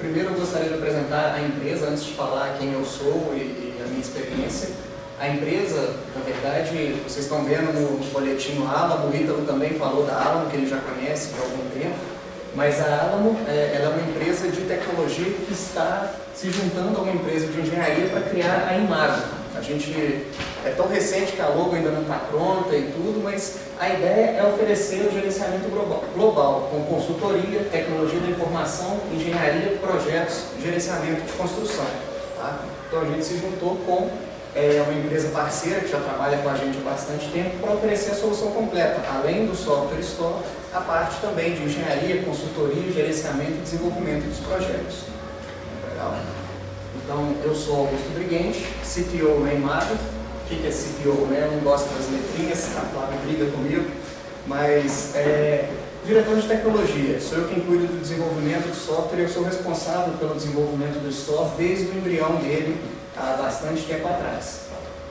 Primeiro eu gostaria de apresentar a empresa, antes de falar quem eu sou e a minha experiência. A empresa, na verdade, vocês estão vendo no folhetinho Alamo, o Ítalo também falou da Alamo, que ele já conhece de algum tempo, mas a Alamo ela é uma empresa de tecnologia que está se juntando a uma empresa de engenharia para criar a Imago. A gente é tão recente que a logo ainda não está pronta e tudo, mas a ideia é oferecer o gerenciamento global com consultoria, tecnologia da informação, engenharia, projetos, gerenciamento de construção. Tá? Então a gente se juntou com uma empresa parceira que já trabalha com a gente há bastante tempo para oferecer a solução completa, além do software store, a parte também de engenharia, consultoria, gerenciamento e desenvolvimento dos projetos. Legal? Então, eu sou Augusto Briguente, CTO na Imago. O que é CTO? Né? Eu não gosto das letrinhas, a Flávia briga comigo, mas diretor de tecnologia. Sou eu quem cuido do desenvolvimento do software e eu sou responsável pelo desenvolvimento do store desde o embrião dele, há bastante tempo atrás.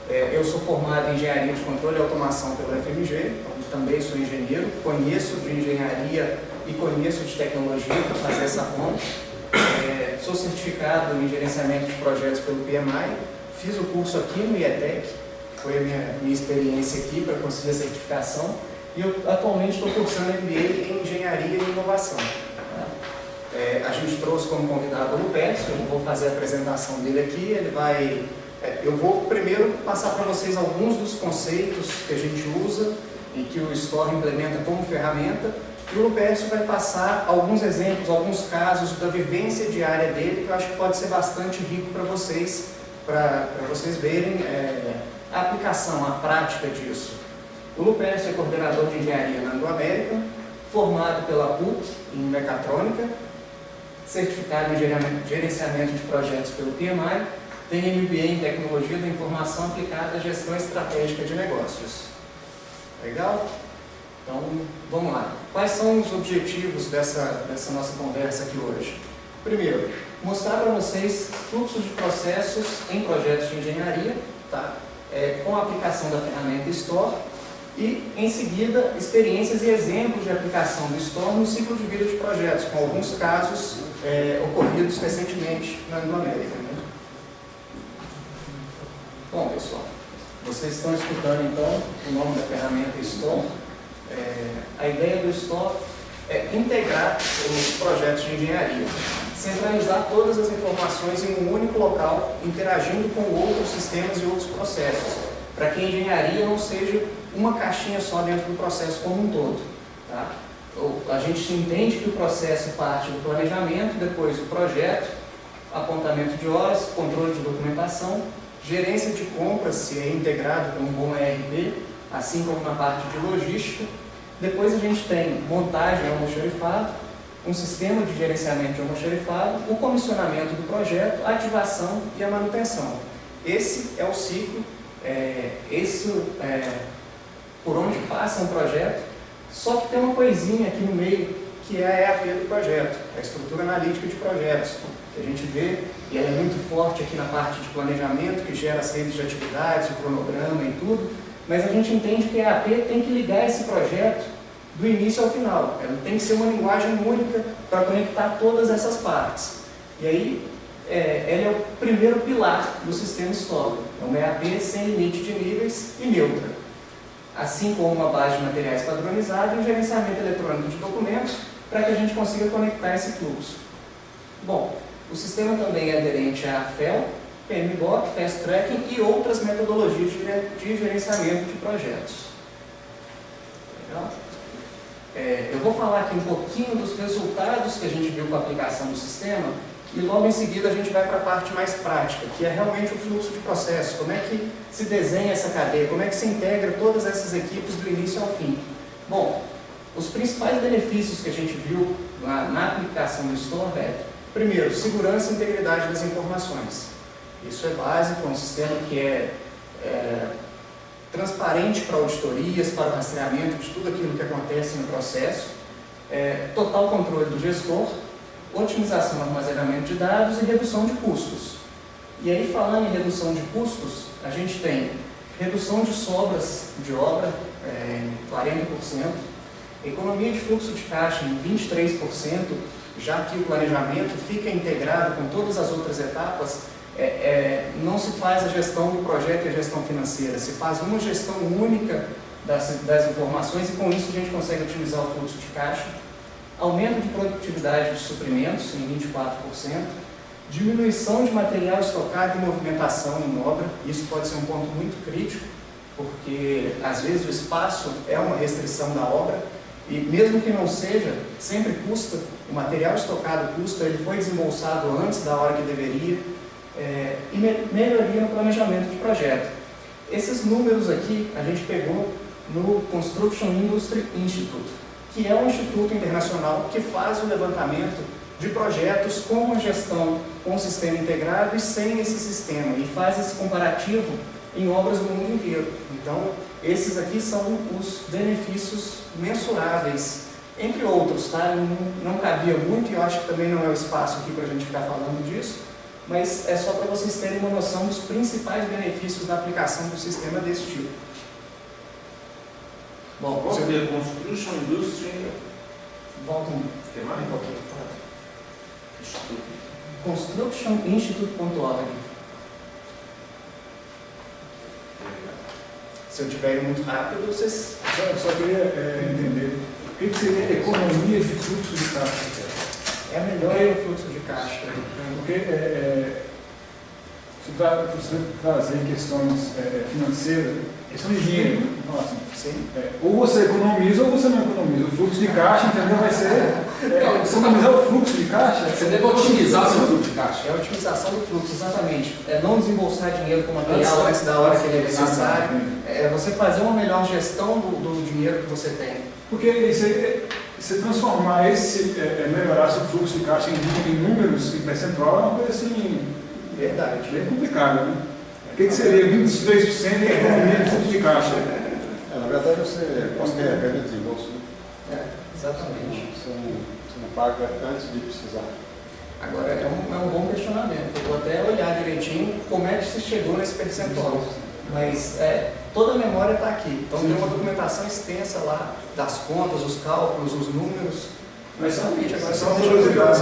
Eu sou formado em Engenharia de Controle e Automação pelo FMG, também sou engenheiro, conheço de engenharia e conheço de tecnologia para fazer essa ponte. Sou certificado em Gerenciamento de Projetos pelo PMI, fiz o curso aqui no IETEC, foi a minha experiência aqui para conseguir a certificação, e eu atualmente estou cursando MBA em Engenharia e Inovação. A gente trouxe como convidado o Lupércio, eu não vou fazer a apresentação dele aqui, ele vai... eu vou primeiro passar para vocês alguns dos conceitos que a gente usa e que o Store implementa como ferramenta, e o Lupércio vai passar alguns exemplos, alguns casos da vivência diária dele, que eu acho que pode ser bastante rico para vocês verem a aplicação, a prática disso. O Lupércio é coordenador de engenharia na Anglo-América, formado pela PUC em mecatrônica, certificado em gerenciamento de projetos pelo PMI, tem MBA em tecnologia da informação aplicada à gestão estratégica de negócios. Legal? Então, vamos lá. Quais são os objetivos dessa nossa conversa aqui hoje? Primeiro, mostrar para vocês fluxos de processos em projetos de engenharia, tá? Com a aplicação da ferramenta Store, e, em seguida, experiências e exemplos de aplicação do Store no ciclo de vida de projetos, com alguns casos ocorridos recentemente na Anglo-América. Né? Bom, pessoal, vocês estão escutando, então, o nome da ferramenta Store. A ideia do Store é integrar os projetos de engenharia, centralizar todas as informações em um único local, interagindo com outros sistemas e outros processos, para que a engenharia não seja uma caixinha só dentro do processo como um todo. Tá? A gente entende que o processo parte do planejamento, depois do projeto, apontamento de horas, controle de documentação, gerência de compras, se é integrado com um bom ERP, assim como na parte de logística. Depois a gente tem montagem almoxarifado, um sistema de gerenciamento de almoxarifado, o comissionamento do projeto, a ativação e a manutenção. Esse é o ciclo, por onde passa um projeto, só que tem uma coisinha aqui no meio, que é a EAP do projeto, a estrutura analítica de projetos, que a gente vê, e ela é muito forte aqui na parte de planejamento, que gera as redes de atividades, o cronograma e tudo, mas a gente entende que a EAP tem que ligar esse projeto do início ao final. Ela tem que ser uma linguagem única para conectar todas essas partes. E aí, ela é o primeiro pilar do sistema Store. É uma EAP sem limite de níveis e neutra. Assim como uma base de materiais padronizada e um gerenciamento eletrônico de documentos para que a gente consiga conectar esse fluxo. Bom, o sistema também é aderente à FEL, PMBOK, Fast Tracking e outras metodologias de gerenciamento de projetos. Legal? Eu vou falar aqui um pouquinho dos resultados que a gente viu com a aplicação do sistema e logo em seguida a gente vai para a parte mais prática, que é realmente o fluxo de processo, como é que se desenha essa cadeia, como é que se integra todas essas equipes do início ao fim. Bom, os principais benefícios que a gente viu na aplicação do Store primeiro, segurança e integridade das informações. Isso é básico, é um sistema que é transparente para auditorias, para o rastreamento de tudo aquilo que acontece no processo, total controle do gestor, otimização do armazenamento de dados e redução de custos. E aí, falando em redução de custos, a gente tem redução de sobras de obra em 40%, economia de fluxo de caixa em 23%, já que o planejamento fica integrado com todas as outras etapas, não se faz a gestão do projeto e a gestão financeira, se faz uma gestão única das informações e com isso a gente consegue otimizar o fluxo de caixa, aumento de produtividade de suprimentos em 24%, diminuição de material estocado e movimentação em obra, isso pode ser um ponto muito crítico, porque às vezes o espaço é uma restrição da obra e mesmo que não seja, sempre custa, o material estocado custa, ele foi desembolsado antes da hora que deveria, e melhoria no planejamento de projeto. Esses números aqui a gente pegou no Construction Industry Institute, que é um instituto internacional que faz o levantamento de projetos com uma gestão com sistema integrado e sem esse sistema, e faz esse comparativo em obras no mundo inteiro. Então, esses aqui são os benefícios mensuráveis, entre outros, tá? Não cabia muito e eu acho que também não é o espaço aqui para a gente ficar falando disso, mas é só para vocês terem uma noção dos principais benefícios da aplicação do sistema desse tipo. Bom, qual que é Construction Industry? Volta um pouquinho. Constructioninstitute.org. Se eu estiver indo muito rápido, vocês... Só queria entender o que seria economia de fluxo de caixa. É melhor o fluxo de caixa. Porque se você trazer questões financeiras, questão de dinheiro, vamos falar assim, ou você economiza ou você não economiza. O fluxo de caixa, entendeu? Vai ser você economizar o fluxo de caixa. Você deve otimizar o seu fluxo de caixa. É a otimização do fluxo, exatamente. É não desembolsar dinheiro com material antes da hora que ele é necessário. É você fazer uma melhor gestão do dinheiro que você tem. Porque você transformar melhorar seu fluxo de caixa em números, em percentual, é uma coisa assim, verdade, bem complicada, né? O que seria 23% de economia de fluxo de caixa? Na verdade, você posterga o desembolso. Exatamente. Você não paga antes de precisar. Agora, é um bom questionamento. Eu vou até olhar direitinho como é que se chegou nesse percentual. Mas toda a memória está aqui. Então, tem uma documentação extensa lá das contas, os cálculos, os números. Mas realmente, agora só uma curiosidade.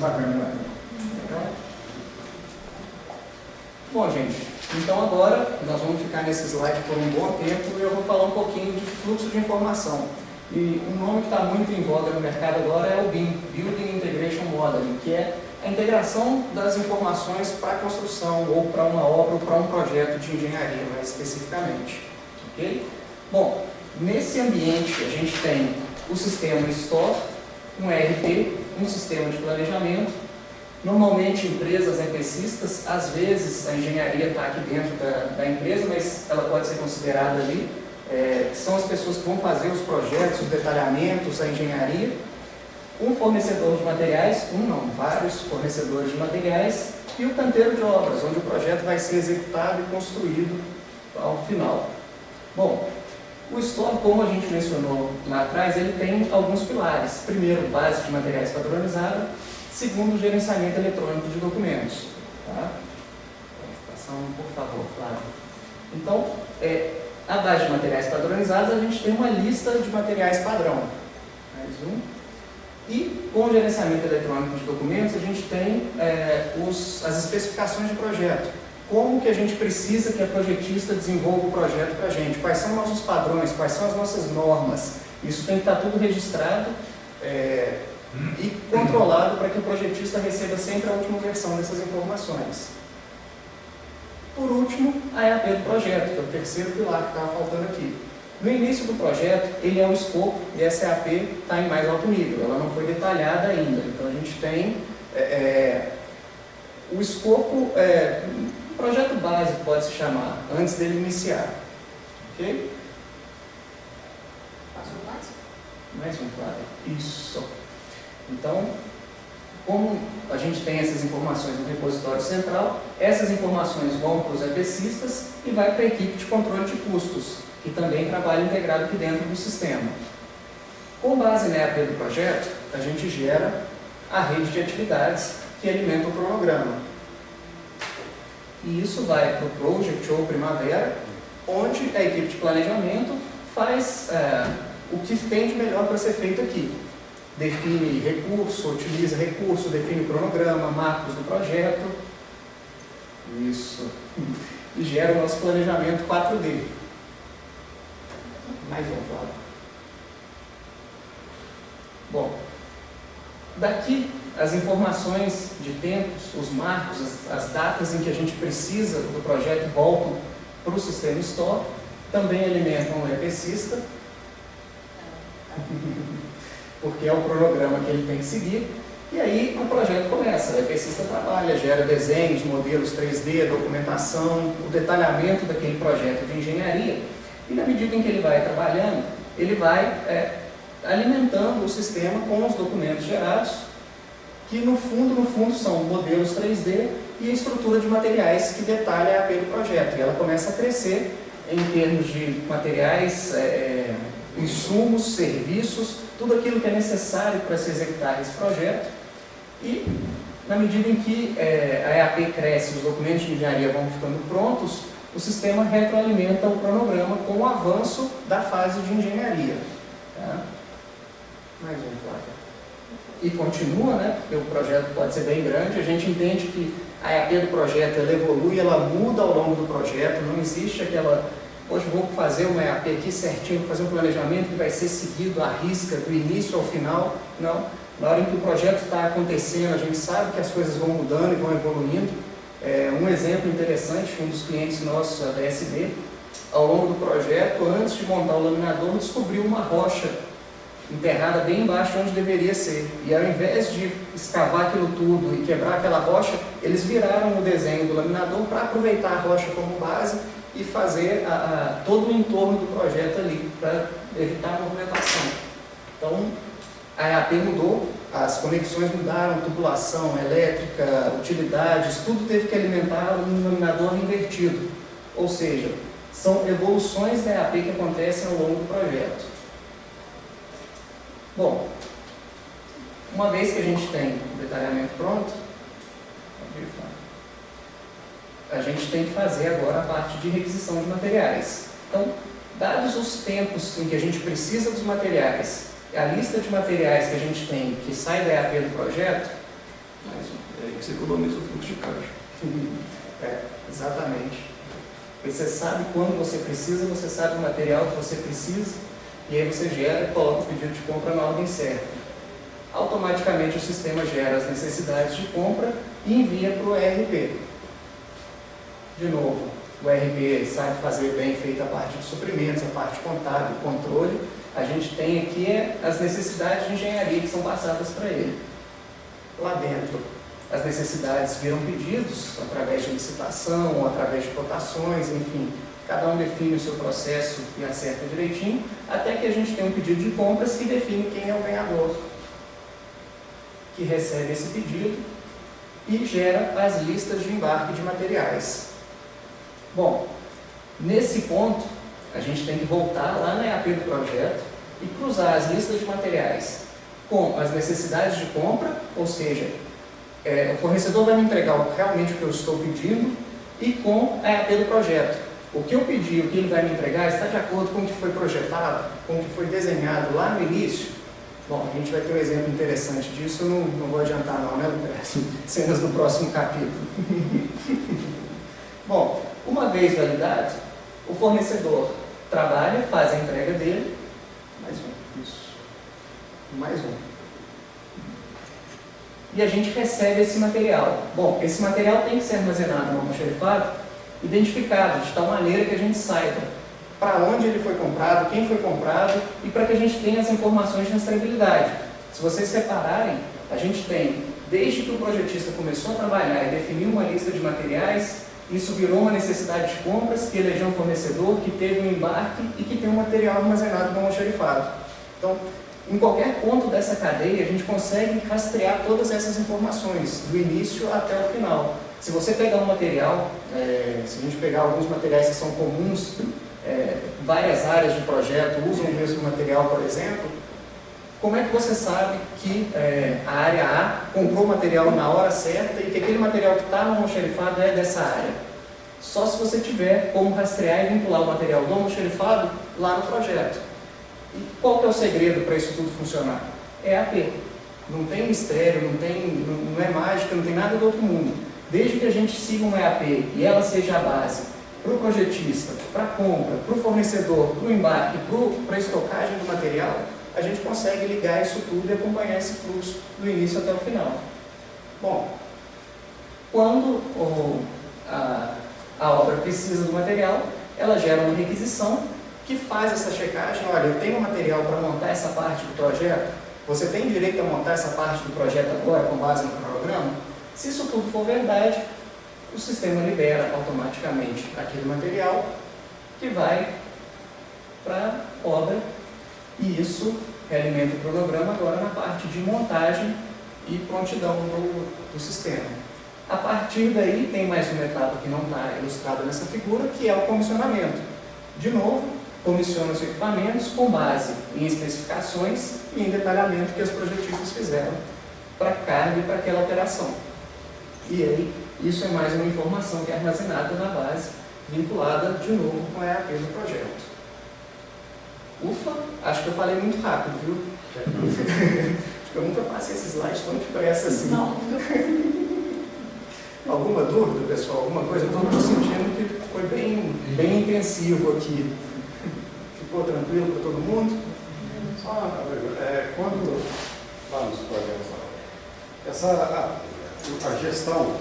Bacana. Bom, gente, então agora nós vamos ficar nesse slide por um bom tempo e eu vou falar um pouquinho de fluxo de informação. E um nome que está muito em voga no mercado agora é o BIM, Building Integration Modeling, que é a integração das informações para a construção, ou para uma obra, ou para um projeto de engenharia, mais especificamente. Ok? Bom, nesse ambiente a gente tem o sistema STOR, um ERP, um sistema de planejamento. Normalmente empresas EPCistas, às vezes a engenharia está aqui dentro da empresa, mas ela pode ser considerada ali. São as pessoas que vão fazer os projetos, os detalhamentos, a engenharia. Um fornecedor de materiais, vários fornecedores de materiais, e o canteiro de obras, onde o projeto vai ser executado e construído ao final. Bom, o STOR, como a gente mencionou lá atrás, ele tem alguns pilares. Primeiro, base de materiais padronizada. Segundo, gerenciamento eletrônico de documentos. Tá? Por favor, Flávio. Então, a base de materiais padronizados, a gente tem uma lista de materiais padrão. Mais um. E com o gerenciamento eletrônico de documentos, a gente tem as especificações de projeto. Como que a gente precisa que a projetista desenvolva o projeto para a gente? Quais são nossos padrões? Quais são as nossas normas? Isso tem que estar tudo registrado e controlado para que o projetista receba sempre a última versão dessas informações. Por último, a EAP do projeto, que é o terceiro pilar que estava faltando aqui. No início do projeto, ele é um escopo e essa EAP está em mais alto nível, ela não foi detalhada ainda. Então a gente tem o escopo, projeto básico pode se chamar, antes dele iniciar. Ok? Mais um, Flávio. Isso. Então, como a gente tem essas informações no repositório central, essas informações vão para os EPCistas e vai para a equipe de controle de custos, que também trabalha integrado aqui dentro do sistema. Com base na EAP do projeto, a gente gera a rede de atividades que alimenta o cronograma. E isso vai para o Project ou Primavera, onde a equipe de planejamento faz o que tem de melhor para ser feito aqui. define recurso, utiliza recurso, define cronograma, marcos do projeto. Isso. E gera o nosso planejamento 4D. Mais um, Flávio. Bom, daqui as informações de tempos, os marcos, as datas em que a gente precisa do projeto voltam para o sistema Store, também alimentam o EPCista, porque é o cronograma que ele tem que seguir, e aí o projeto começa, o EPCista trabalha, gera desenhos, modelos 3D, documentação, o detalhamento daquele projeto de engenharia, e na medida em que ele vai trabalhando, ele vai alimentando o sistema com os documentos gerados, que no fundo são modelos 3D e a estrutura de materiais que detalha a API do projeto. E ela começa a crescer em termos de materiais, insumos, serviços, tudo aquilo que é necessário para se executar esse projeto. E na medida em que a EAP cresce, os documentos de engenharia vão ficando prontos, o sistema retroalimenta o cronograma com o avanço da fase de engenharia. Tá? Mais um, Flávio. E continua, né? Porque o projeto pode ser bem grande, a gente entende que a EAP do projeto ela evolui, ela muda ao longo do projeto, não existe aquela, hoje vou fazer uma EAP aqui certinho, vou fazer um planejamento que vai ser seguido à risca, do início ao final, não. Na hora em que o projeto está acontecendo, a gente sabe que as coisas vão mudando e vão evoluindo. Um exemplo interessante, um dos clientes nossos, a DSB, ao longo do projeto, antes de montar o laminador, descobriu uma rocha enterrada bem embaixo onde deveria ser. E ao invés de escavar aquilo tudo e quebrar aquela rocha, eles viraram o desenho do laminador para aproveitar a rocha como base e fazer todo o entorno do projeto ali, para evitar a movimentação. Então, a EAP mudou, as conexões mudaram, tubulação, elétrica, utilidades, tudo teve que alimentar um laminador invertido. Ou seja, são evoluções da EAP que acontecem ao longo do projeto. Bom, uma vez que a gente tem o detalhamento pronto, a gente tem que fazer agora a parte de requisição de materiais. Então, dados os tempos em que a gente precisa dos materiais, a lista de materiais que a gente tem, que sai da EAP do projeto, mais um, aí você economiza o fluxo de caixa. Exatamente. Você sabe quando você precisa, você sabe o material que você precisa, e aí você gera e coloca o pedido de compra na ordem certa. Automaticamente o sistema gera as necessidades de compra e envia para o ERP. De novo, o ERP sabe fazer bem feita a parte de suprimentos, a parte contábil, controle. A gente tem aqui as necessidades de engenharia que são passadas para ele. Lá dentro, as necessidades viram pedidos através de licitação, ou através de cotações, enfim. Cada um define o seu processo e acerta direitinho, até que a gente tem um pedido de compras que define quem é o ganhador, que recebe esse pedido e gera as listas de embarque de materiais. Bom, nesse ponto, a gente tem que voltar lá na EAP do projeto e cruzar as listas de materiais com as necessidades de compra, ou seja, o fornecedor vai me entregar realmente o que eu estou pedindo, e com a EAP do projeto. O que eu pedi, o que ele vai me entregar, está de acordo com o que foi projetado, com o que foi desenhado lá no início. Bom, a gente vai ter um exemplo interessante disso, eu não vou adiantar não, né, Lucas? Cenas do próximo capítulo. Bom, uma vez validado, o fornecedor trabalha, faz a entrega dele. Mais um, isso. Mais um. E a gente recebe esse material. Bom, esse material tem que ser armazenado no almoxarifado, identificado de tal maneira que a gente saiba para onde ele foi comprado, quem foi comprado e para que a gente tenha as informações de rastreabilidade. Se vocês separarem, a gente tem, desde que o projetista começou a trabalhar e definiu uma lista de materiais, isso virou uma necessidade de compras, que elegeu um fornecedor, que teve um embarque e que tem um material armazenado no almoxarifado. Então, em qualquer ponto dessa cadeia, a gente consegue rastrear todas essas informações, do início até o final. Se você pegar um material, se a gente pegar alguns materiais que são comuns, várias áreas de projeto usam o mesmo material, por exemplo, como é que você sabe que a área A comprou o material na hora certa e que aquele material que está no almoxarifado é dessa área? Só se você tiver como rastrear e vincular o material do almoxarifado lá no projeto. E qual que é o segredo para isso tudo funcionar? é EAP. Não tem mistério, não é mágica, não tem nada do outro mundo. Desde que a gente siga um EAP e ela seja a base para o projetista, para a compra, para o fornecedor, para o embarque, para a estocagem do material, a gente consegue ligar isso tudo e acompanhar esse fluxo do início até o final. Bom, quando a obra precisa do material, ela gera uma requisição que faz essa checagem. Olha, eu tenho material para montar essa parte do projeto, você tem direito a montar essa parte do projeto agora com base no cronograma? Se isso tudo for verdade, o sistema libera automaticamente aquele material que vai para a obra, e isso realimenta o cronograma agora na parte de montagem e prontidão do sistema. A partir daí tem mais uma etapa que não está ilustrada nessa figura, que é o comissionamento. De novo, comissiona os equipamentos com base em especificações e em detalhamento que os projetistas fizeram para carga e para aquela operação. E aí, isso é mais uma informação que é armazenada na base, vinculada de novo com a EAP do projeto. Ufa, acho que eu falei muito rápido, viu? Acho que eu nunca passei esses slides tão depressa assim. Não. Alguma dúvida, pessoal? Alguma coisa? Eu estou sentindo que foi bem intensivo aqui. Ficou tranquilo para todo mundo? Só uma pergunta. Quando lá nos projetos, a gestão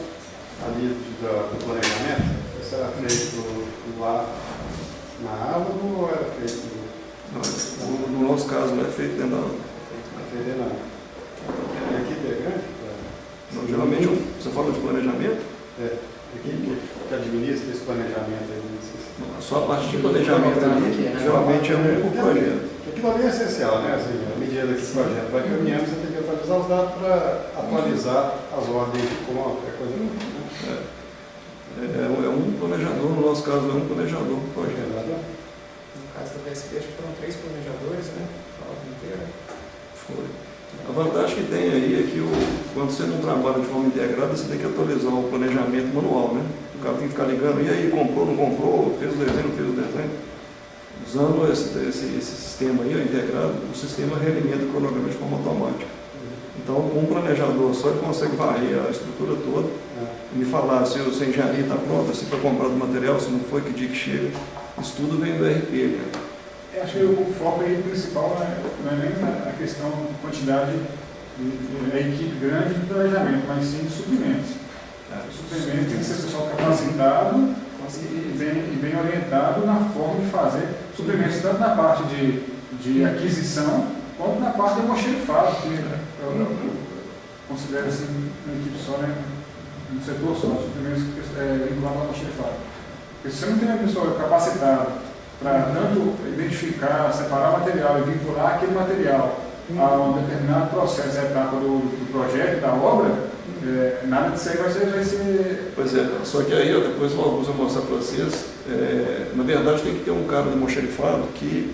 ali do planejamento, isso era feito lá na aula ou era feito? No nosso caso, não é feito dentro da aula. A equipe é grande? Não, geralmente, você fala de planejamento? A equipe que administra esse planejamento aí. Só a parte de planejamento ali, geralmente é um por projeto. Aquilo ali é essencial, né? Assim, à medida que o projeto vai caminhando, você tem que atualizar os dados para atualizar as ordens de compra, coisa do tipo. É um planejador, no nosso caso é um planejador por projeto. No caso da VSP, acho que foram 3 planejadores, né? A obra inteira. Foi. A vantagem que tem aí é que quando você não trabalha de forma integrada, você tem que atualizar o planejamento manual, né? O cara tem que ficar ligando, e aí, comprou, não comprou, fez o desenho, não fez o desenho. Usando esse sistema aí, integrado, o sistema realimenta o cronograma de forma automática. Então, um planejador só ele consegue varrer a estrutura toda e me falar se a engenharia está pronta, se foi comprado o material, se não foi, que dia que chega. Isso tudo vem do RP, cara. Acho que o foco aí principal não é nem a questão de quantidade de equipe grande de planejamento, mas sim de suprimentos. O suprimento tem que ser pessoal capacitado e bem orientado na forma de fazer suprimentos, tanto na parte de aquisição, quanto na parte de almoxarifado, que eu considero assim uma equipe só, né, um setor só, suprimentos vinculados ao almoxarifado. Porque se você não tem uma pessoa capacitada para tanto identificar, separar o material e vincular aquele material a um determinado processo, a etapa do projeto, da obra, nada disso aí vai ser... Pois é, só que aí, depois o Augusto vai mostrar para vocês, na verdade tem que ter um cara de almoxarifado que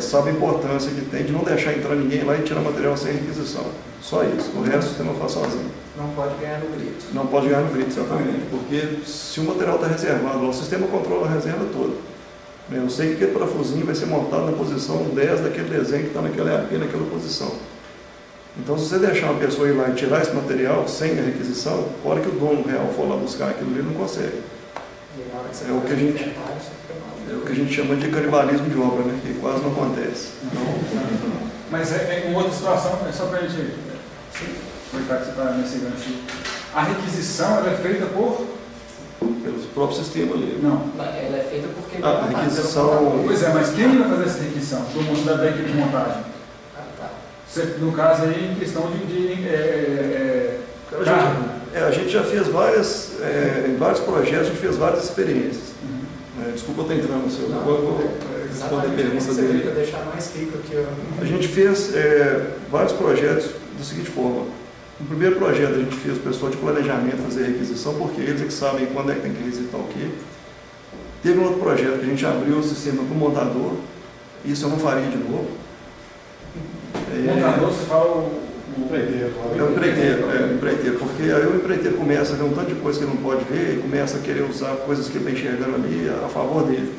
sabe a importância que tem de não deixar entrar ninguém lá e tirar material sem requisição. Só isso, o resto o sistema faz sozinho. Não pode ganhar no grito. Não pode ganhar no grito, exatamente, porque se o material está reservado, o sistema controla a reserva toda. Eu sei que aquele parafusinho vai ser montado na posição 10 daquele desenho que está naquela EAP, naquela posição. Então, se você deixar uma pessoa ir lá e tirar esse material sem a requisição, a hora que o dono real for lá buscar aquilo, ele não consegue. É o que a gente chama de canibalismo de obra, né? Que quase não acontece. Mas uma outra situação, só para a gente aproveitar que você está nesse gancho. A requisição ela é feita pelo próprio sistema ali. Não. Ela é feita porque... A requisição... Pois é, mas quem vai fazer essa requisição? Todo mundo da equipe de montagem. Tá. No caso aí, em questão a gente já fez em vários projetos, a gente fez várias experiências. Desculpa eu estar entrando no seu... Responder a pergunta dele. Para deixar mais rico aqui. A gente fez vários projetos da seguinte forma. No primeiro projeto a gente fez o pessoal de planejamento fazer requisição, porque eles é que sabem quando é que tem que requisitar o quê. Teve um outro projeto que a gente abriu o sistema para o montador, isso eu não faria de novo. Montador, você fala o empreiteiro. O empreiteiro, porque aí o empreiteiro começa a ver um tanto de coisa que ele não pode ver e começa a querer usar coisas que ele está enxergando ali a favor dele.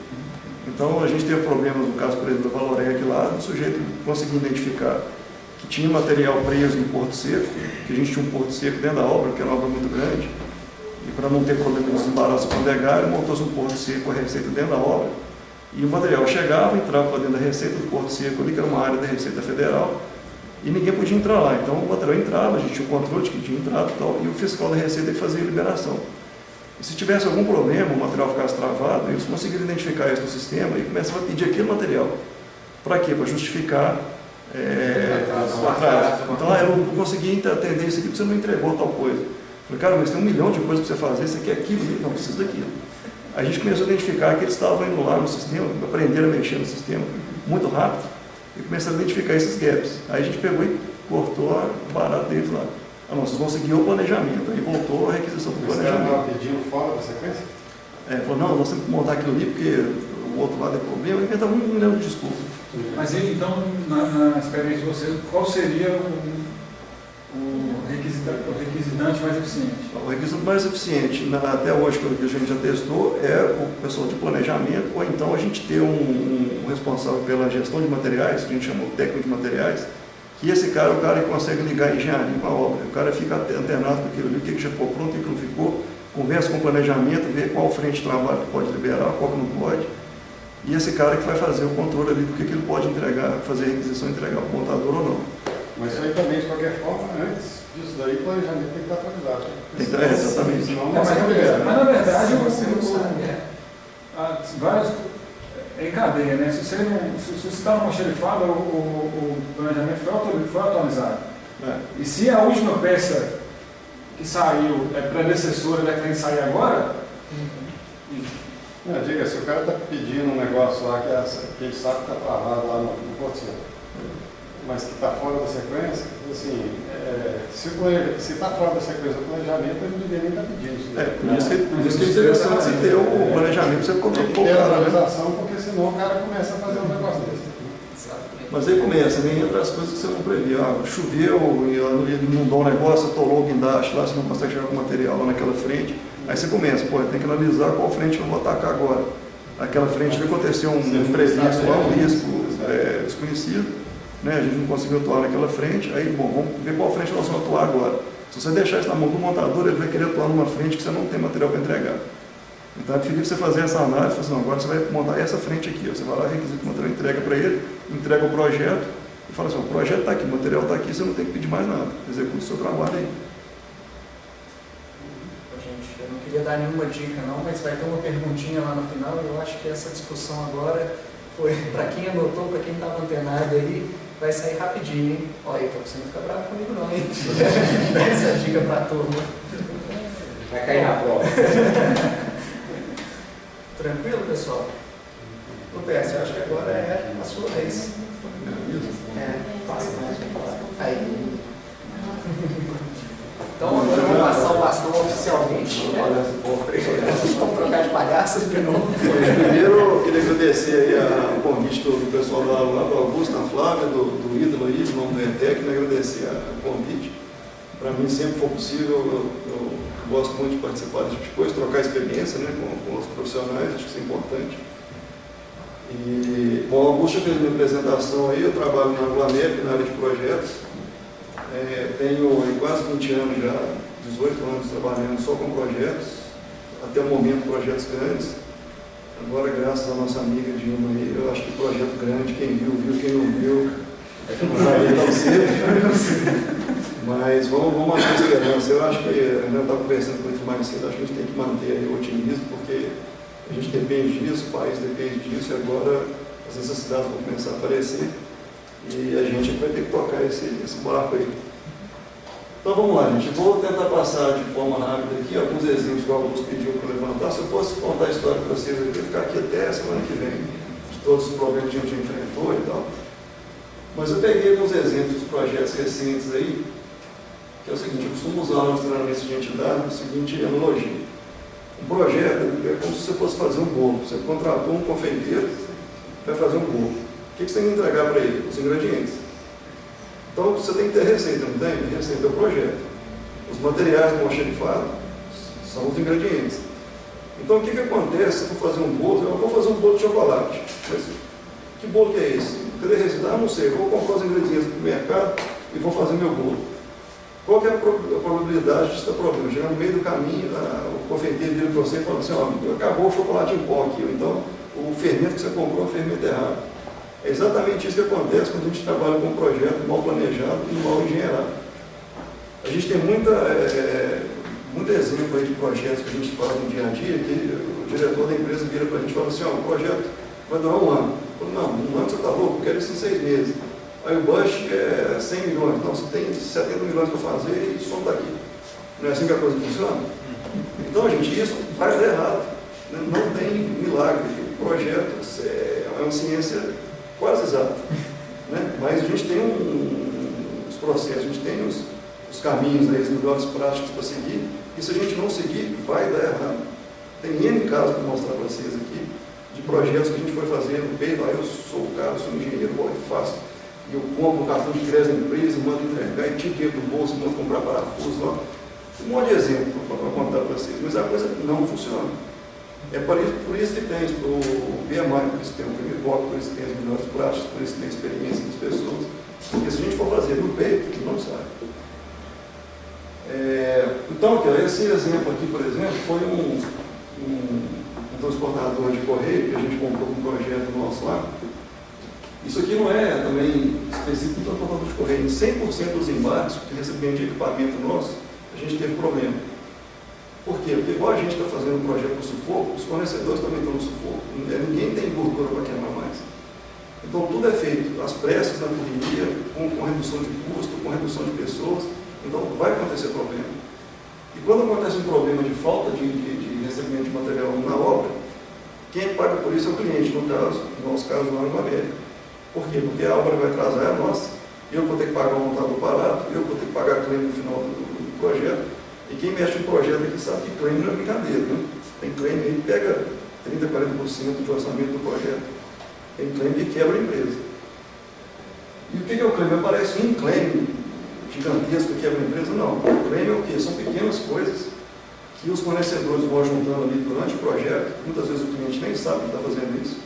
Então a gente teve problemas no caso, por exemplo, do Valoreg lá, do sujeito conseguir identificar que tinha material preso no porto seco, que a gente tinha um porto seco dentro da obra, que era uma obra muito grande, e para não ter problema de desembaraço com o legário, montou-se um porto seco com a receita dentro da obra, e o material chegava, entrava para dentro da receita do porto seco ali, que era uma área da Receita Federal, e ninguém podia entrar lá. Então o material entrava, a gente tinha o controle de que tinha entrado e tal, e o fiscal da Receita que fazia a liberação. E se tivesse algum problema, o material ficasse travado, eles conseguiram identificar isso no sistema e começavam a pedir aquele material. Para quê? Para justificar o atraso. Então, eu não consegui atender isso aqui porque você não entregou tal coisa. Falei, cara, mas tem 1 milhão de coisas para você fazer, isso aqui é aquilo, não precisa daquilo. A gente começou a identificar que eles estavam indo lá no sistema, aprenderam a mexer no sistema muito rápido e começaram a identificar esses gaps. Aí a gente pegou e cortou o barato deles lá. Ah, não, vocês vão seguir o planejamento. Aí voltou a requisição do planejamento. Você estava pedindo fora da sequência? Falou, não, nós temos que montar aquilo ali porque o outro lado é problema. Inventava 1 milhão de desculpas. Mas aí, então, na experiência de vocês, qual seria o requisitante mais eficiente? O requisito mais eficiente, até hoje, que a gente já testou, é o pessoal de planejamento, ou então a gente ter um responsável pela gestão de materiais, que a gente chama de técnico de materiais, que esse cara é o cara que consegue ligar a engenharia com a obra. O cara fica antenado com aquilo ali, o que já ficou pronto, o que não ficou, conversa com o planejamento, vê qual frente de trabalho que pode liberar, qual que não pode. E esse cara que vai fazer o controle ali do que ele pode entregar, fazer a requisição e entregar para o montador ou não. Mas isso aí também, de qualquer forma, antes disso daí, o planejamento tem que estar atualizado. Exatamente. Senão, Mas na verdade, várias em cadeia, né? Se você está numa xerifada, o planejamento foi atualizado. E se a última peça que saiu é predecessora da que tem que sair agora, diga, se o cara está pedindo um negócio lá que ele sabe que está travado lá no porto, mas que está fora da sequência, assim, se está fora da sequência do planejamento, ele não deveria nem estar pedindo isso. Por isso que é interessante você ter o planejamento, você controla tem a atualização, porque senão o cara começa a fazer um negócio desse. Mas aí começa, nem entra as coisas que você não previa. Choveu, ele inundou um negócio, atolou o guindaste lá, você não consegue chegar com o material lá naquela frente. Aí você começa, tem que analisar qual frente que eu vou atacar agora. Aquela frente ali aconteceu um imprevisto lá, um risco desconhecido. Né? A gente não conseguiu atuar naquela frente, aí, vamos ver qual frente nós vamos atuar agora. Se você deixar isso na mão do montador, ele vai querer atuar numa frente que você não tem material para entregar. Então é preferível você fazer essa análise, falar assim, não, agora você vai montar essa frente aqui, você vai lá, requisita o material, entrega para ele, entrega o projeto, e fala assim, o projeto está aqui, o material está aqui, você não tem que pedir mais nada, executa o seu trabalho aí. Gente, eu não queria dar nenhuma dica não, mas vai ter uma perguntinha lá no final, e eu acho que essa discussão agora foi, para quem anotou, para quem estava antenado aí, vai sair rapidinho, hein? Olha, então você não fica bravo comigo não, hein? Dá essa dica para a turma. Vai cair na prova. Tranquilo, pessoal? Lupécio, eu acho que agora é a sua vez. Passa mais um pouco. Aí. Então agora eu vou passar o bastão oficialmente. Vamos trocar de palhaço de novo. Primeiro, eu queria agradecer aí o convite do pessoal lá do Augusto, da Flávia, do Ítalo aí, do nome do ETEC, agradecer o convite. Para mim sempre foi possível, eu gosto muito de participar desse tipo de coisa, trocar experiência, né, com os profissionais, acho que isso é importante. E, bom, o Augusto fez minha apresentação aí, eu trabalho na Anglo América, na área de projetos. Tenho quase 20 anos já, 18 anos trabalhando só com projetos, até o momento projetos grandes. Agora, graças à nossa amiga Dilma aí, eu acho que projeto grande, quem viu, quem não viu, não tão cedo. Mas vamos manter a esperança. Eu acho que, eu estava conversando com ele mais cedo, acho que a gente tem que manter aí o otimismo, porque a gente depende disso, o país depende disso, e agora as necessidades vão começar a aparecer. E a gente vai ter que tocar esse barco aí. Então vamos lá, gente. Vou tentar passar de forma rápida aqui alguns exemplos que o Augusto pediu para levantar. Se eu fosse contar a história para vocês, eu ia ficar aqui até a semana que vem, de todos os problemas que a gente enfrentou e tal. Mas eu peguei alguns exemplos dos projetos recentes aí, que é o seguinte, eu costumo usar nos treinamentos que a gente dá a seguinte analogia. Um projeto é como se você fosse fazer um bolo. Você contratou um confeiteiro para fazer um bolo. O que você tem que entregar para ele? Os ingredientes. Então você tem que ter receita, não tem? Receita é o projeto. Os materiais do almoxarifado são os ingredientes. Então o que acontece se eu for fazer um bolo? Eu vou fazer um bolo de chocolate. Mas Que bolo que é esse? Cadê a receita? Ah, não sei, vou comprar os ingredientes do mercado e vou fazer meu bolo. Qual que é a probabilidade de ter problema? Chegar no meio do caminho, o confeiteiro vira para você e fala assim, ó, acabou o chocolate em pó aqui, ou então o fermento que você comprou é o fermento errado. É exatamente isso que acontece quando a gente trabalha com um projeto mal planejado e mal engenheirado. A gente tem muito exemplo aí de projetos que a gente faz no dia a dia, que o diretor da empresa vira para a gente e fala assim, ó, o projeto vai durar 1 ano. Eu falo, não, 1 ano você está louco, eu quero isso em 6 meses. Aí o budget é 100 milhões, então você tem 70 milhões para fazer e some daqui. Não é assim que a coisa funciona? Então, gente, isso vai dar errado. Não tem milagre. O projeto é uma ciência quase exata. Né? Mas a gente tem os processos, a gente tem os caminhos, aí, as melhores práticas para seguir, e se a gente não seguir, vai dar errado. Tem N casos para mostrar para vocês aqui, de projetos que a gente foi fazendo, bem lá, eu sou o cara, sou engenheiro, eu faço. E eu compro o cartão de crédito da empresa, mando entregar, e tiro dinheiro do bolso, mando comprar parafuso lá. Um monte de exemplo para contar para vocês, mas a coisa não funciona. É por isso que tem o BMI, por isso que tem o PMBOK, por isso que tem as melhores práticas, por isso que tem a experiência das pessoas. Porque se a gente for fazer no peito, não sai. Então, aqui, esse exemplo aqui, por exemplo, foi um transportador de correio que a gente comprou com um projeto nosso lá. Isso aqui não é também específico do transportador de correio. Em 100% dos embarques que recebem de equipamento nosso, a gente teve problema. Por quê? Porque igual a gente está fazendo um projeto no sufoco, os fornecedores também estão no sufoco. Ninguém tem gordura para queimar mais. Então tudo é feito às pressas, na correria, com redução de custo, com redução de pessoas. Então vai acontecer problema. E quando acontece um problema de falta de recebimento de material na obra, quem paga por isso é o cliente, no nosso caso, lá no América. Por quê? Porque a obra vai atrasar, é a nossa. Eu vou ter que pagar o montador barato, eu vou ter que pagar claim no final do projeto. E quem mexe no projeto aqui sabe que claim não é brincadeira, né? Tem claim aí que pega 30%, 40% do orçamento do projeto. Tem claim que quebra a empresa. E o que é o claim? Aparece um claim gigantesco que quebra a empresa? Não. O claim é o quê? São pequenas coisas que os fornecedores vão juntando ali durante o projeto. Muitas vezes o cliente nem sabe que está fazendo isso.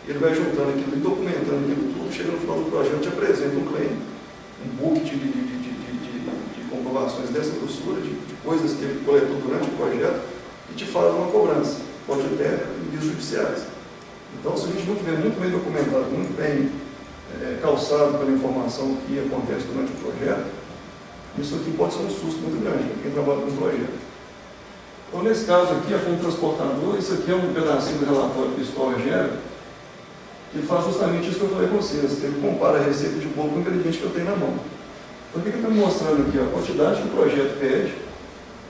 Ele vai juntando aquilo e documentando aquilo tudo, chega no final do projeto, te apresenta um claim, um book de comprovações dessa grossura, de coisas que ele coletou durante o projeto, e te faz uma cobrança, pode até em vias judiciais. Então, se a gente não tiver muito bem documentado, muito bem calçado pela informação que acontece durante o projeto, isso aqui pode ser um susto muito grande para quem trabalha com o projeto. Então, nesse caso aqui, foi um transportador, isso aqui é um pedacinho do relatório que o Store gera, que faz justamente isso que eu falei com vocês. Ele compara a receita de bolo com o ingrediente que eu tenho na mão. Então, o que eu estou mostrando aqui? A quantidade que o projeto pede,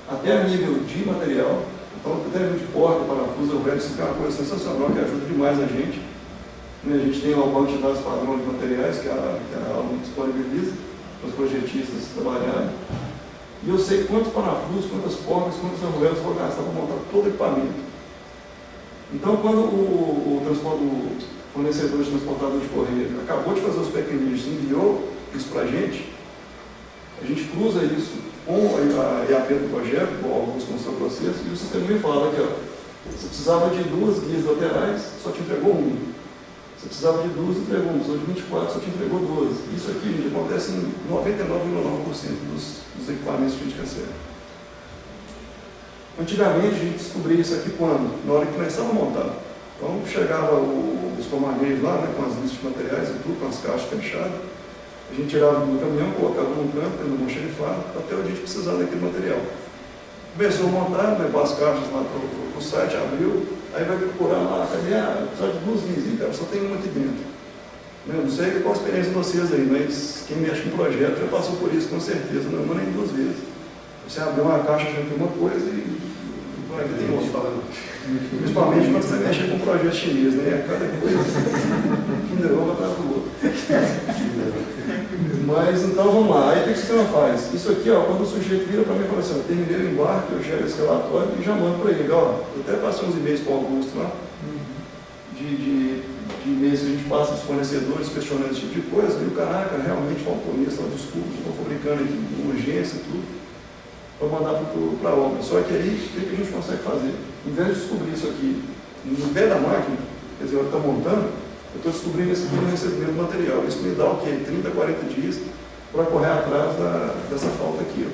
até a nível de material. Então, até a nível de porta, parafuso, o resto, isso é uma coisa sensacional, que ajuda demais a gente. A gente tem lá o banco de dados padrão de materiais, que a aula disponibiliza para os projetistas trabalharem. E eu sei quantos parafusos, quantas portas, quantas arruelas eu vou gastar para montar todo o equipamento. Então, quando o fornecedor de transportador de correio acabou de fazer os checklists e enviou isso para a gente cruza isso com a IAP do projeto, com alguns com o seu processo, e o sistema me fala que você precisava de 2 guias laterais, só te entregou 1. Você precisava de 2, entregou 1. Precisava de 24, só te entregou 2. Isso aqui, gente, acontece em 99,9% dos equipamentos que a gente recebe. Antigamente, a gente descobria isso aqui quando? Na hora que começava a montar. Então, chegava os comandantes lá, né, com as listas de materiais e tudo, com as caixas fechadas. A gente tirava do caminhão, colocava no canto, no mochilifado, até o dia de precisar daquele material. Começou a montar, levou as caixas lá para o site, abriu, aí vai procurar lá, cadê precisa de 2 guias, cara, só tem uma aqui dentro. Eu não sei qual a experiência de vocês aí, mas quem mexe com o projeto já passou por isso com certeza, não é uma nem 2 vezes. Você abriu uma caixa, já tem uma coisa e aqui tem outra. Principalmente quando você mexe com um projeto chinês, né? Cada coisa Kinder Ovo atrás do outro. Mas então vamos lá, aí o que o sistema faz? Isso aqui, ó, quando o sujeito vira para mim e fala assim, eu terminei o embarque, eu gero esse relatório e já mando para ele, ó, eu até passei uns e-mails para o Augusto lá, de e-mails que a gente passa dos fornecedores questionando esse tipo de coisa, e o caraca, realmente faltou isso, desculpa, estou fabricando aqui com urgência e tudo, para mandar para a obra. Só que aí, o que a gente consegue fazer? Em vez de descobrir isso aqui no pé da máquina, quer dizer, ela está montando, Eu estou descobrindo esse no recebimento do material. Isso me dá o quê? 30, 40 dias para correr atrás dessa falta aqui. Ó.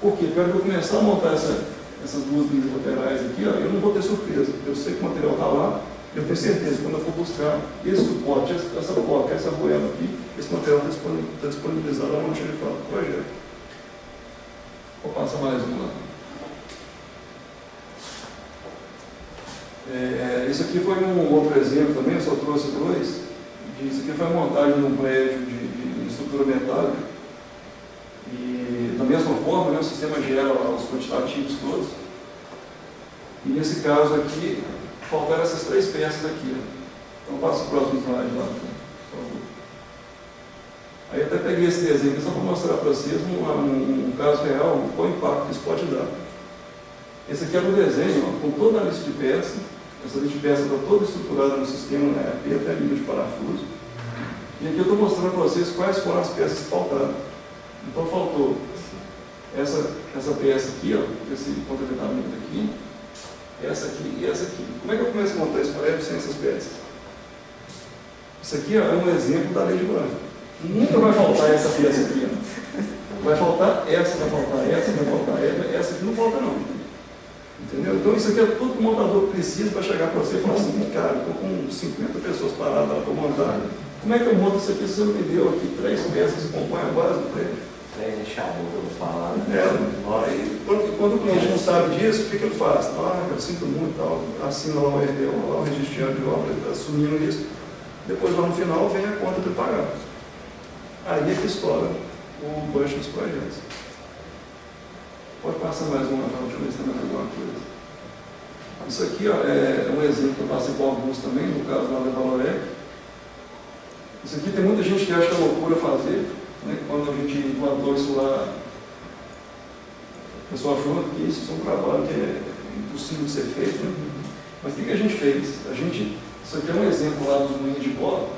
Por quê? Porque eu começar a montar essas duas linhas laterais aqui, ó, eu não vou ter surpresa. Eu sei que o material está lá, eu tenho certeza que quando eu for buscar esse suporte, essa porca, essa goela aqui, esse material está disponibilizado lá no almoxarifado do projeto. Vou passar mais um lá. Isso aqui foi um outro exemplo também, eu só trouxe dois. Isso aqui foi a montagem de um prédio de estrutura metálica. E da mesma forma, né, o sistema gera os quantitativos todos. E nesse caso aqui, faltaram essas três peças aqui. Ó. Então passa o próximo slide lá, por favor. Aí até peguei esse desenho aqui só para mostrar para vocês um caso real, qual impacto que isso pode dar. Esse aqui era um desenho ó, com toda a lista de peças. Essa lista de peças está toda estruturada no sistema, né, até a linha de parafuso. E aqui eu estou mostrando para vocês quais foram as peças que faltaram. Então faltou essa peça aqui, ó, esse contentamento aqui, essa aqui e essa aqui. Como é que eu começo a montar esse prédio sem essas peças? Isso aqui ó, é um exemplo da lei de Murphy. Nunca vai faltar essa peça aqui. Ó. Vai faltar essa, vai faltar essa, vai faltar essa aqui não falta não. Entendeu? Então isso aqui é tudo que o montador precisa para chegar para você e falar assim, cara, estou com 50 pessoas paradas lá para montar. Como é que eu monto isso aqui se você não me deu aqui 3 peças que compõem a base do prédio? 3 enxadas, eu vou falar. Quando o cliente não sabe disso, o que ele faz? Eu sinto muito, tal, assina lá o registro de obra, ele está assumindo isso. Depois lá no final vem a conta de pagar. Aí é que estoura o budget dos projetos. Pode passar mais uma, deixa eu ver se tem mais alguma coisa. Isso aqui ó, é um exemplo que eu passei com alguns também, no caso lá da Valorec. Isso aqui tem muita gente que acha que é loucura fazer, né? Quando a gente implantou isso lá, o pessoal achou que isso é um trabalho que é impossível de ser feito, né? Mas o que a gente fez? Isso aqui é um exemplo lá dos moinhos de bola.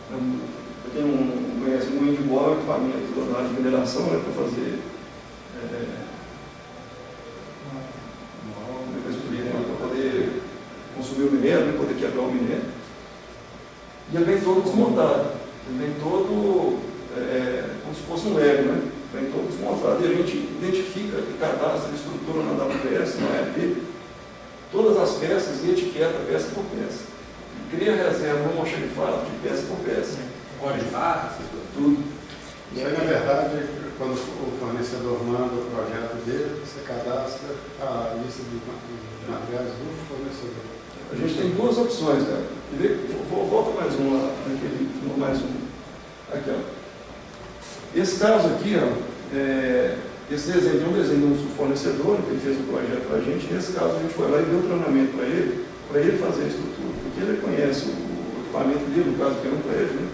Para quem não conhece, o moinho de bola é um equipamento da área de mineração, né, para fazer para poder consumir o minério, para poder quebrar o minério. E ele vem todo desmontado. Ele vem todo como se fosse um Lego, né? Vem todo desmontado. E a gente identifica e cadastra a estrutura na WPS, na ERP, todas as peças e etiqueta peça por peça. E cria reserva no almoxarifado de peça por peça. Código de barra? Tudo. E aí, na verdade, quando o fornecedor manda o projeto dele, você cadastra a lista de materiais do fornecedor. A gente tem duas opções, né? Volta mais um lá, mais um. Aqui, ó. Esse caso aqui, ó, esse desenho é um desenho de um fornecedor que ele fez o projeto para a gente. Nesse caso, a gente foi lá e deu treinamento para ele fazer a estrutura, porque ele conhece o equipamento dele, no caso que é um prédio, né?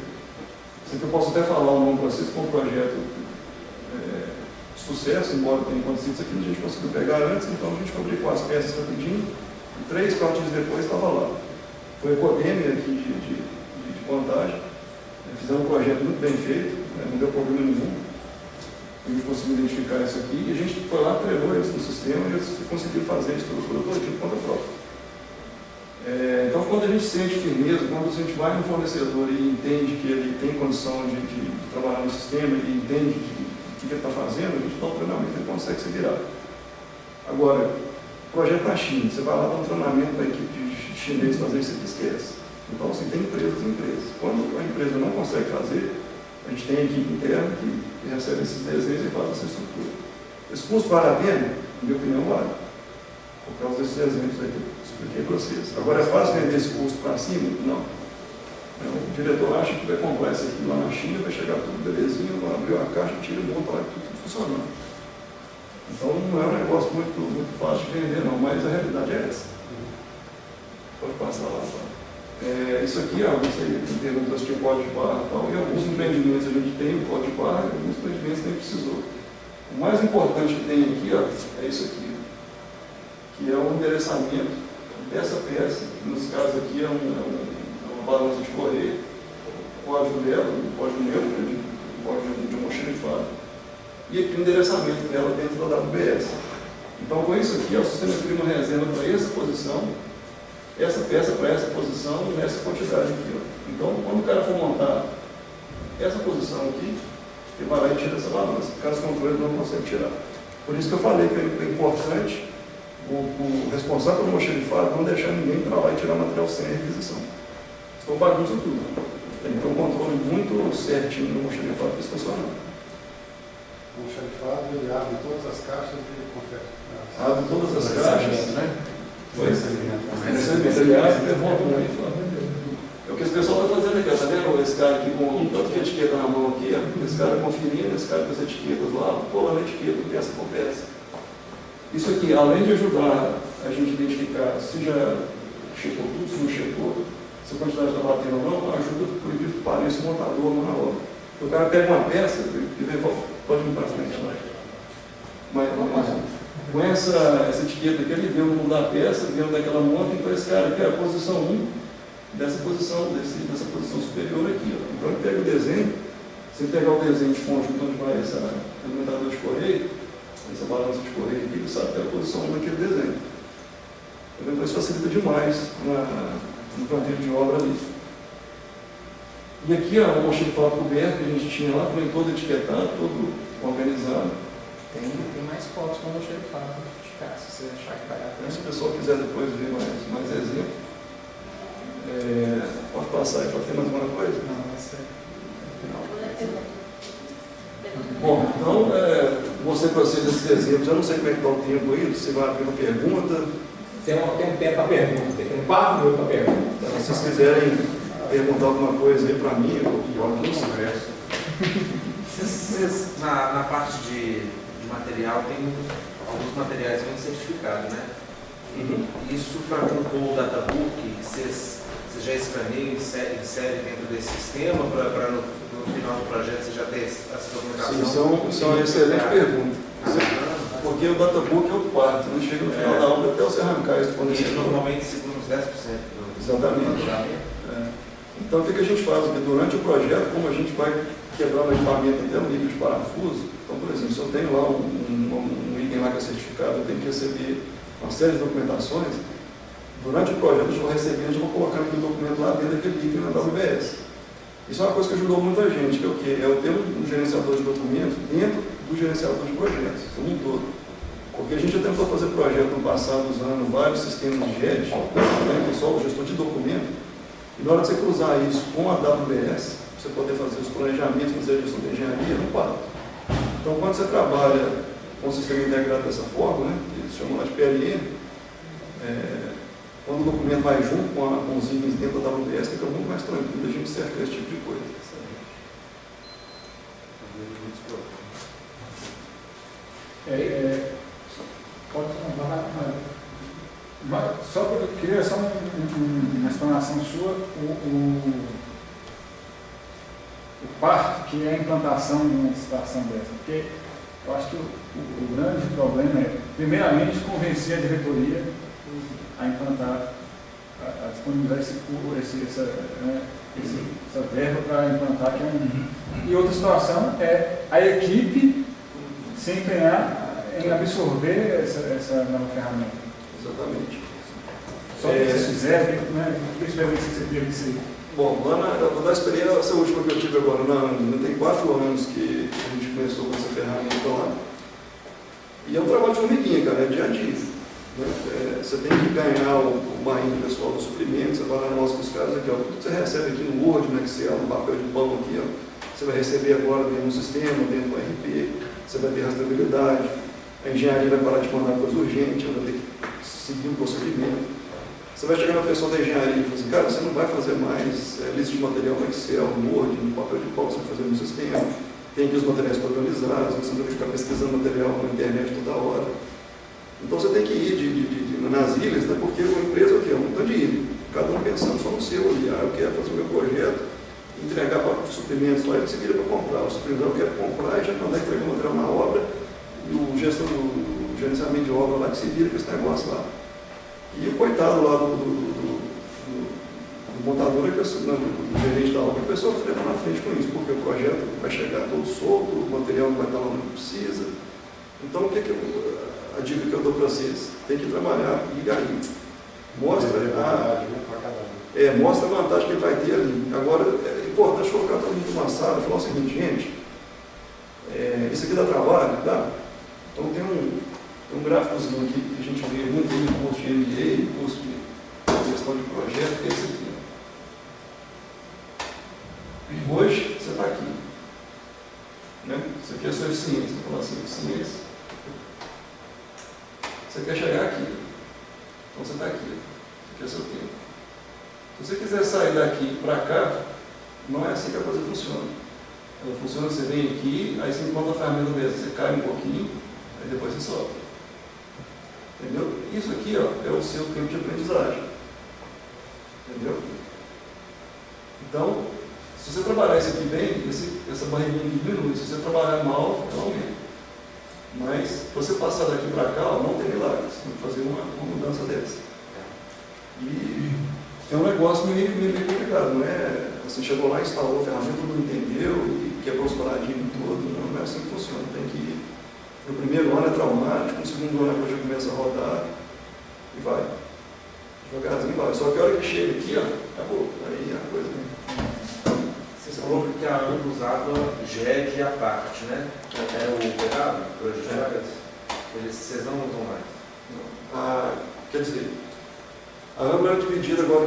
Isso aqui eu posso até falar o nome para vocês, foi um projeto de sucesso, embora tenha acontecido isso aqui, a gente conseguiu pegar antes, então a gente fabricou as peças rapidinho, e 3, 4 dias depois estava lá. Foi a Codeme aqui de montagem, fizemos um projeto muito bem feito, não deu problema nenhum, a gente conseguiu identificar isso aqui, e a gente foi lá, treinou eles no sistema, e eles conseguiram fazer a estrutura toda de conta própria. Então, quando a gente sente firmeza, quando a gente vai no fornecedor e entende que ele tem condição de trabalhar no sistema e entende o que ele está fazendo, a gente dá um treinamento e ele consegue se virar. Agora, projeto na China, você vai lá dar um treinamento para a equipe de chinês fazer isso aqui, esquece. Então, assim, tem empresas e empresas. Quando a empresa não consegue fazer, a gente tem a equipe interna que recebe esses desenhos e faz essa estrutura. Esse custo vale a pena? Na minha opinião, vale. Por causa desses exemplos aí que eu expliquei para vocês. Agora, é fácil vender esse custo para cima? Não. O diretor acha que vai comprar isso aqui lá na China, vai chegar tudo belezinho, vai abrir a caixa, tira o monta lá e tudo funcionando. Então, não é um negócio muito fácil de vender, não, mas a realidade é essa. Pode passar lá. Isso aqui, você tem perguntas de código de barra e tal, e alguns empreendimentos a gente tem o código de barra, e alguns empreendimentos nem precisou. O mais importante que tem aqui, é isso aqui, que é o endereçamento dessa peça, que nesse caso aqui é uma balança de correio, o código dela, o código neutro, o código de almoxarifado, e aqui o endereçamento dela dentro da WBS. Então, com isso aqui, o sistema cria uma reserva para essa posição, essa peça para essa posição nessa quantidade aqui. Ó. Então, quando o cara for montar essa posição aqui, ele vai lá e tira essa balança. Caso contrário, ele não consegue tirar. Por isso que eu falei que é importante o responsável pelo almoxarifado não deixar ninguém entrar lá e tirar material sem requisição. Senão bagunça tudo. Tem que ter um controle muito certinho no almoxarifado para isso funcionar. O almoxarifado, ele abre todas as caixas e confere. Abre todas as caixas, né? Pois é. Aliás, levanta muito. É o que esse pessoal está fazendo aqui, tá vendo? Esse cara aqui com tanto de etiqueta na mão aqui, esse cara conferindo, esse cara com as etiquetas lá, pulando a etiqueta, peça por peça. Isso aqui, além de ajudar a gente a identificar se já chegou tudo, se não chegou, se a quantidade está batendo ou não, ajuda por incrível que pareça o montador na obra. O cara pega uma peça e vê, pode vir para frente, né? Mas com essa etiqueta aqui, ele vê o número da peça, vê daquela monta, então esse cara aqui é a posição 1 dessa posição superior aqui. Ó. Então ele pega o desenho, se ele pegar o desenho de conjunto onde vai esse alimentador de correio, essa balança de correio aqui, ele sabe que é a posição 1 daquele desenho. Então isso facilita demais no canteiro de obra ali. E aqui ó, o almoxarifado coberto que a gente tinha lá, também todo etiquetado, todo organizado. Tem mais fotos com o almoxarifado de cá, se você achar que vai a pena. Se o pessoal quiser depois ver mais exemplos. Pode passar aí para ter mais alguma coisa? Não, essa é. Bom, então, mostrei para vocês esses exemplos. Eu não sei como é que está o tempo aí, se vai abrir uma pergunta. Tem um tempo para pergunta, tem 4 minutos para pergunta. Se vocês quiserem perguntar alguma coisa aí para mim, eu no congresso. Na parte de material, tem alguns materiais bem certificados, né? Isso para compor o databook, vocês já escaneiam e insere dentro desse sistema para no final do projeto você já ter essa documentação? Sim, são uma excelente pergunta. Porque o databook é o quarto, não chega no final da obra até você arrancar isso quando isso normalmente segura uns 10% do exatamente. Então o que a gente faz aqui? Durante o projeto, como a gente vai quebrando o equipamento até no nível de parafuso, então por exemplo, se eu tenho lá um item lá que é certificado, eu tenho que receber uma série de documentações. Durante o projeto, eu vou recebendo, eu vou colocando aquele documento lá dentro daquele item na WBS. Isso é uma coisa que ajudou muita gente, que é o quê? É o ter um gerenciador de documentos dentro do gerenciador de projetos, como um todo. Porque a gente já tentou fazer projeto no passado usando vários sistemas de GED, né, só o gestor de documento, e na hora de você cruzar isso com a WBS, você poder fazer os planejamentos, fazer a gestão de engenharia, não para. Então, quando você trabalha com o sistema integrado dessa forma, né, que eles chamam lá de PLM, quando o documento vai junto com os itens dentro da WBS, fica muito mais tranquilo a gente cercar esse tipo de coisa. Pode falar. Só eu queria só uma explanação sua, o parto que é a implantação de uma situação dessa, porque eu acho que o grande problema é, primeiramente, convencer a diretoria a implantar, a disponibilizar essa verba para implantar, que é E outra situação é a equipe se empenhar em absorver essa nova ferramenta. Exatamente. Só que vocês fizeram, que experiência que você teve disso aí? Bom, vou dar a experiência última que eu tive agora na ANDI. Tem 4 anos que a gente começou com essa ferramenta lá. E é um trabalho de formiguinha, cara, é dia a dia. Você tem que ganhar o barrinho pessoal do suprimento, você vai lá na com os caras aqui, ó, tudo que você recebe aqui no Word, no Excel, no papel de pão aqui, ó, você vai receber agora dentro do sistema, dentro do RP, você vai ter rastreabilidade, a engenharia vai parar de mandar coisa urgente, ela vai ter que seguir um procedimento. Você vai chegar na pessoa da engenharia e falar assim, cara, você não vai fazer mais lista de material no Excel, no Word, no papel de pão, você vai fazer no sistema, tem aqui os materiais padronizados, você não vai ficar pesquisando material na internet toda hora. Então você tem que ir nas ilhas, né, porque uma empresa é o quê? Um montão de ilha, cada um pensando só no seu ali, eu quero fazer o meu projeto, entregar para os suprimentos lá, ele se vira para comprar, o suprimento eu quero comprar e já mandar entregar o material na obra, e o gerenciamento de obra lá que se vira com esse negócio lá. E o coitado lá do montador, do gerente da obra, a pessoa fica na frente com isso, porque o projeto vai chegar todo solto, o material não vai estar lá onde precisa. Então, a dica que eu dou para vocês? Tem que trabalhar e aí. mostra mostra a vantagem que ele vai ter ali. Agora, é importante colocar todo mundo numa sala e falar o seguinte, gente, isso aqui dá trabalho, dá? Então tem um gráficozinho aqui que a gente vê muito no curso de MBA, curso de gestão de projeto, que é esse aqui. Hoje, você está aqui. Né? Isso aqui é a sua eficiência, vou falar assim, eficiência. Você quer chegar aqui. Então você está aqui. Isso aqui é seu tempo. Se você quiser sair daqui para cá, não é assim que a coisa funciona. Ela funciona, você vem aqui, aí você encontra a ferramenta mesmo, você cai um pouquinho, aí depois você sobe. Entendeu? Isso aqui ó, é o seu tempo de aprendizagem. Entendeu? Então, se você trabalhar isso aqui bem, essa barriguinha aqui diminui. Se você trabalhar mal, ela aumenta. Mas, se você passar daqui para cá, ó, não tem milagre. Você tem que fazer uma mudança dessa. E é um negócio meio complicado, não é? Você chegou lá, instalou a ferramenta, todo mundo entendeu e quebrou os paradigmas todo. Não é assim que funciona. Tem que ir. No primeiro ano é traumático, no segundo ano a coisa começa a rodar e vai. Devagarzinho vai. Só que a hora que chega aqui, ó, acabou. Aí a coisa. Você falou que a AMBA usava GED à parte, né? É o errado? Vocês não usam mais? Quer dizer, a AMBA era dividida agora,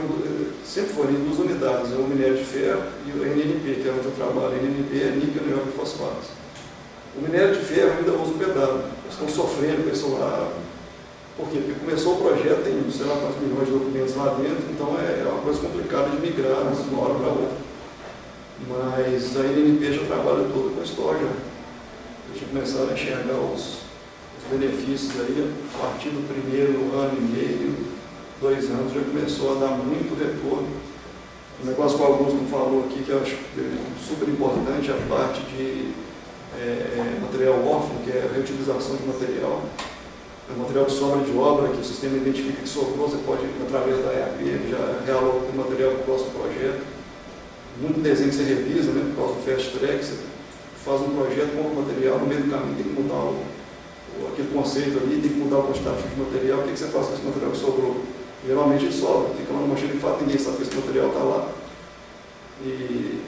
sempre foi em duas unidades, o minério de ferro e o NNP, que é onde eu trabalho. NNP é níquel, nióbio e fosfato. O minério de ferro ainda usa o pedágio. Eles estão sofrendo com isso lá. Por quê? Porque começou o projeto, tem sei lá quantos milhões de documentos lá dentro, então é uma coisa complicada de migrar de uma hora para outra. Mas a NNP já trabalha toda com história. A gente começar a enxergar os benefícios aí, a partir do primeiro ano e meio, 2 anos, já começou a dar muito retorno. O negócio que o Augusto falou aqui, que eu acho super importante, a parte de material órfão, que é a reutilização de material. O material de sobra de obra, que o sistema identifica que sobrou, você pode, através da EAP, já realoca o material para o próximo projeto. Muito desenho que você revisa, né, por causa do fast track, você faz um projeto, compra o material, no meio do caminho tem que mudar aquele conceito ali, tem que mudar o quantitativo de material. O que você faz com esse material que sobrou? Geralmente ele sobra, fica lá no machine de fato, ninguém sabe que esse material está lá e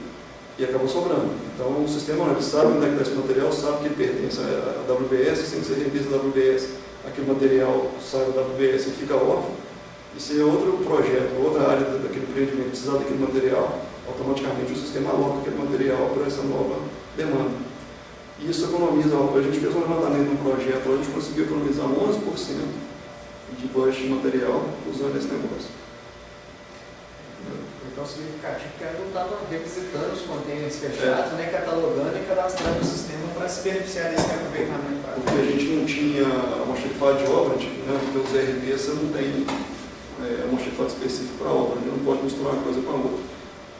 acabou sobrando. Então o sistema, ele sabe onde é que está esse material, sabe que ele pertence à WBS, sem que você revisa a WBS, aquele material sai da WBS e fica órfão. E se outro projeto, outra área daquele empreendimento precisar daquele material, automaticamente o sistema aloca aquele material para essa nova demanda. E isso economiza, a gente fez um levantamento no projeto, a gente conseguiu economizar 11% de budget de material usando esse negócio. Então, significativo que eu estava revisitando os containers fechados, né, catalogando e cadastrando o sistema para se beneficiar desse aproveitamento. Porque a gente não tinha almoxarifado de obra, né, porque os RPs você não tem almoxarifado específico para obra, né, não pode misturar uma coisa com a outra.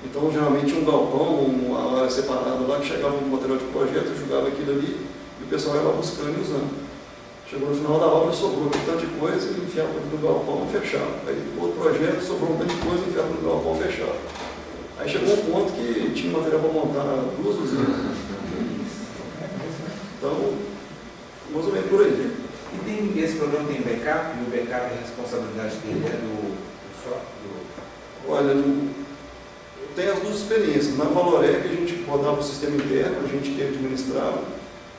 Então, geralmente, um galpão, uma área separada lá, que chegava um material de projeto, jogava aquilo ali e o pessoal ia lá buscando e usando. Chegou no final da obra, sobrou um tanto de coisa e enfiava no galpão fechado. Aí, outro projeto, sobrou um tanto de coisa e enfiava no galpão fechado. Aí chegou um ponto que tinha material para montar 2 usinas. Então, mais ou menos por aí. E esse programa tem backup? E o backup, a responsabilidade dele é do Olha, tem as duas experiências. Na Valorec a gente rodava o sistema interno, a gente que administrava.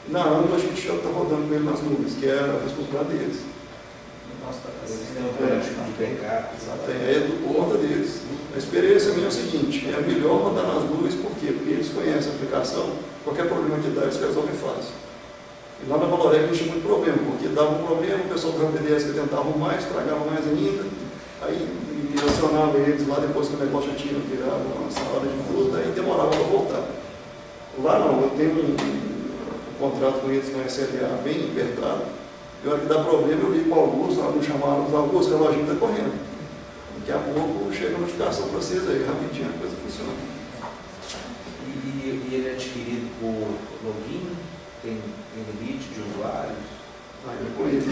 Na AMBA a gente já está rodando com ele nas nuvens, que é a responsabilidade deles. Eles têm um político de backup. É do conta deles. A experiência minha é o seguinte, é melhor rodar nas nuvens, por quê? Porque eles conhecem a aplicação, qualquer problema que dá, eles resolvem fácil. E lá na Valorec a gente tinha muito problema, porque dava um problema, o pessoal do RPDS que tentava arrumar, estragava mais ainda, aí acionava eles lá depois que o negócio já tinha virado uma salada de fruta, aí demorava para voltar. Lá não, eu tenho um contrato com eles, com a SLA bem apertado, e a hora que dá problema eu ligo para o Augusto, não chamaram os Augusto, o reloginho está correndo. Daqui a pouco chega a notificação para vocês aí, rapidinho a coisa funciona. E ele é adquirido por login? Tem limite de usuários? Eu conheço.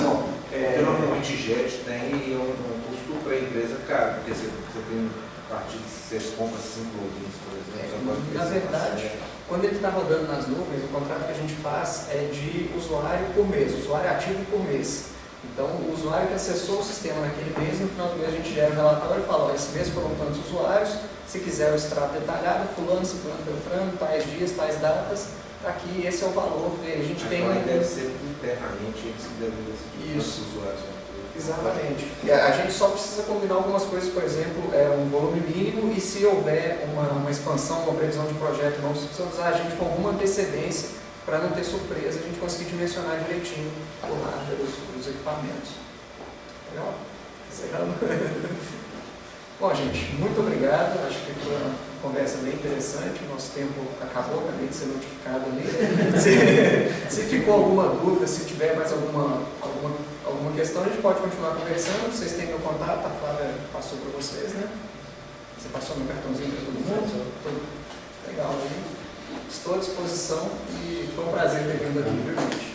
Não. Porque normalmente JET tem um custo para a empresa caro, porque você tem a partir de 6 compras 5 logins, por exemplo. Na verdade, quando ele está rodando nas nuvens, o contrato que a gente faz é de usuário por mês, usuário ativo por mês. Então, o usuário que acessou o sistema naquele mês, no final do mês a gente gera um relatório e fala, ó, esse mês foram tantos usuários, se quiser o extrato detalhado, fulano, ciclano, beltrano, tais dias, tais datas, tá aqui, esse é o valor, e a gente tem... Deve ser internamente eles que devem decidir Isso. os usuários. Exatamente. E a gente só precisa combinar algumas coisas, por exemplo, um volume mínimo, e se houver uma expansão, uma previsão de projeto novo, você precisa usar a gente com alguma antecedência para não ter surpresa, a gente conseguir dimensionar direitinho o hardware dos equipamentos. Legal? Encerrando. Bom, gente, muito obrigado. Acho que foi uma conversa bem interessante. O nosso tempo acabou, acabei de ser notificado ali. Se ficou alguma dúvida, se tiver mais alguma questão, a gente pode continuar conversando. Vocês têm meu contato, a Flávia passou para vocês, né? Você passou meu cartãozinho para todo mundo? Legal, aí. Estou à disposição e foi um prazer ter vindo aqui, viu, gente?